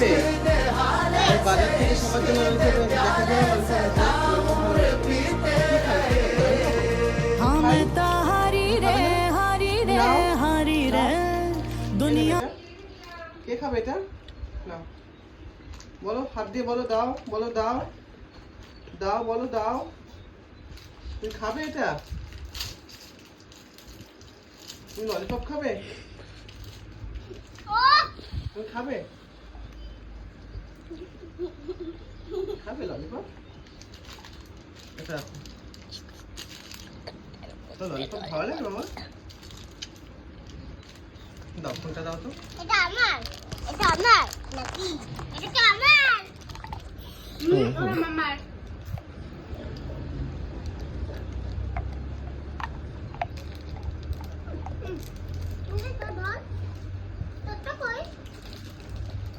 খাবে? এই বাজার থেকে সবার জন্য ললিপপ দেখা গেল কে খাবে এটা? না বলো, হাত দিয়ে বলো, দাও, বলো দাও, দাও, বলো দাও। তুমি খাবে এটা? তুমি ললিপপ খাবে? তুমি খাবে? খাবে ললিপপ? এটা তো ললিপপ ভালো লাগে মামা? দাও, ফোনটা দাও তো। এটা আমার, এটা আমার নাকি? এটা তো আমার। মামার